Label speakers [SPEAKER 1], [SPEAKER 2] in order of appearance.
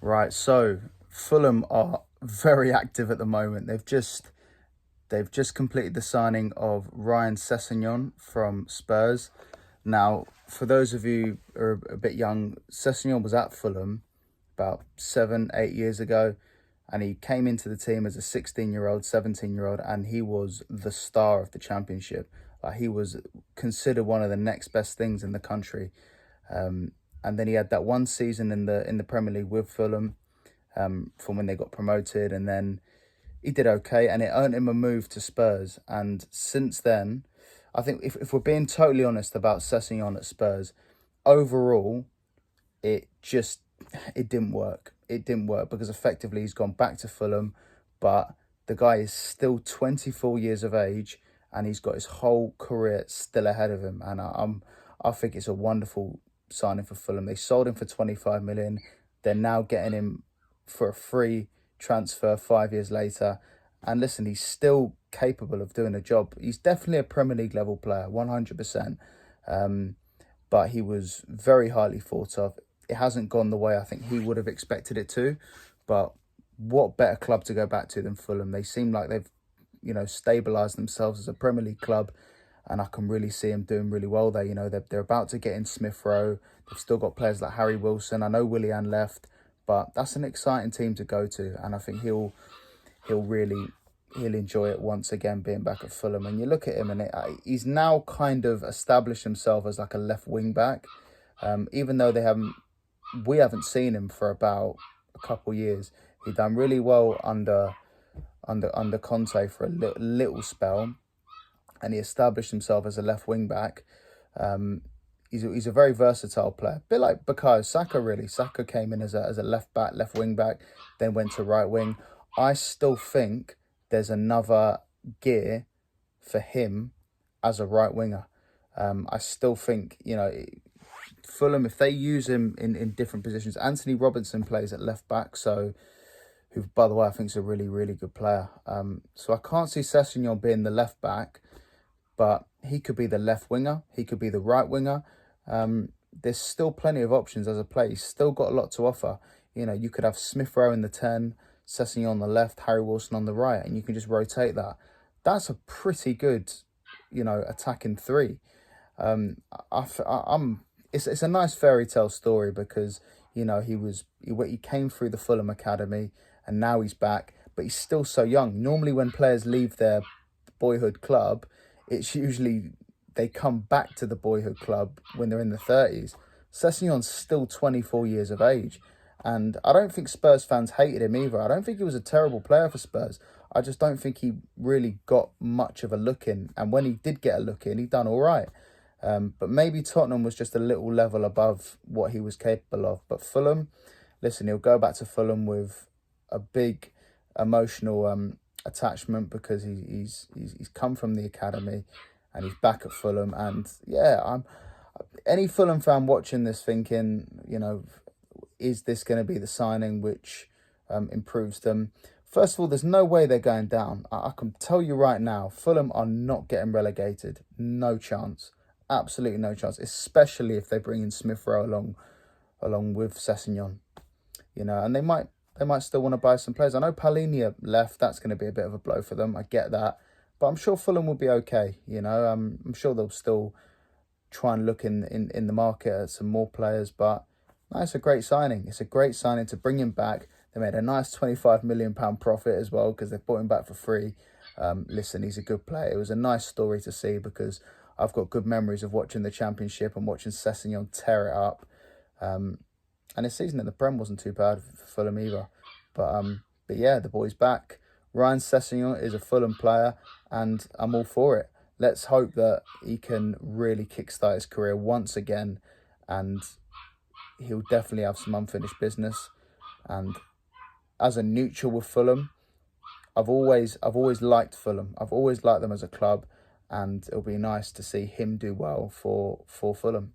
[SPEAKER 1] Right, so Fulham are very active at the moment. They've just completed the signing of Ryan Sessegnon from Spurs. Now, for those of you who are a bit young, Sessegnon was at Fulham about 7, 8 years ago, and he came into the team as a 16-year-old, 17-year-old, and he was the star of the championship. He was considered one of the next best things in the country. Um, and then he had that one season in the Premier League with Fulham, from when they got promoted, and then he did okay, and it earned him a move to Spurs. And since then, I think if we're being totally honest about Sessegnon at Spurs, overall, it just it didn't work. It didn't work because effectively he's gone back to Fulham, but the guy is still 24 years of age and he's got his whole career still ahead of him. And I think it's a wonderful signing for Fulham. They sold him for 25 million. They're now getting him for a free transfer 5 years later. And listen, he's still capable of doing a job. He's definitely a Premier League level player, 100%. But he was very highly thought of. It hasn't gone the way I think he would have expected it to, but what better club to go back to than Fulham? They seem like they've, stabilised themselves as a Premier League club, and I can really see him doing really well there. They're about to get in Smith Rowe. They've still got players like Harry Wilson. I know Willian left, but that's an exciting team to go to, and I think he'll really he'll enjoy it once again being back at Fulham. And you look at him, and he's now kind of established himself as like a left wing back, even though we haven't seen him for about a couple years. He done really well under Conte for a little spell, and he established himself as a left wing back. He's a very versatile player, a bit like Bukayo Saka. Really, Saka came in as a left back, left wing back, then went to right wing. I still think there's another gear for him as a right winger. I still think, Fulham, if they use him in different positions, Anthony Robinson plays at left back, who, by the way, I think is a really, really good player. So I can't see Sessegnon being the left back, but he could be the left winger. He could be the right winger. There's still plenty of options as a player. He's still got a lot to offer. You could have Smith Rowe in the 10, Sessegnon on the left, Harry Wilson on the right, and you can just rotate that. That's a pretty good, attacking three. It's a nice fairy tale story because he came through the Fulham academy and now he's back, but he's still so young. Normally, when players leave their boyhood club, it's usually they come back to the boyhood club when they're in the 30s. Sessegnon's still 24 years of age, and I don't think Spurs fans hated him either. I don't think he was a terrible player for Spurs. I just don't think he really got much of a look in, and when he did get a look in, he done all right. But maybe Tottenham was just a little level above what he was capable of. But Fulham, listen, he'll go back to Fulham with a big emotional attachment because he's come from the academy and he's back at Fulham. And yeah, any Fulham fan watching this thinking, is this going to be the signing which improves them? First of all, there's no way they're going down. I can tell you right now, Fulham are not getting relegated. No chance. Absolutely no chance, especially if they bring in Smith Rowe along with Sessegnon. And they might still want to buy some players. I know Palhinha left. That's going to be a bit of a blow for them. I get that. But I'm sure Fulham will be okay. I'm sure they'll still try and look in the market at some more players. But no, it's a great signing. It's a great signing to bring him back. They made a nice £25 million profit as well because they bought him back for free. Listen, he's a good player. It was a nice story to see because I've got good memories of watching the Championship and watching Sessegnon tear it up. And his season in the Prem wasn't too bad for Fulham either. But yeah, the boy's back. Ryan Sessegnon is a Fulham player, and I'm all for it. Let's hope that he can really kickstart his career once again, and he'll definitely have some unfinished business. And as a neutral with Fulham, I've always liked Fulham. I've always liked them as a club, and it'll be nice to see him do well for Fulham.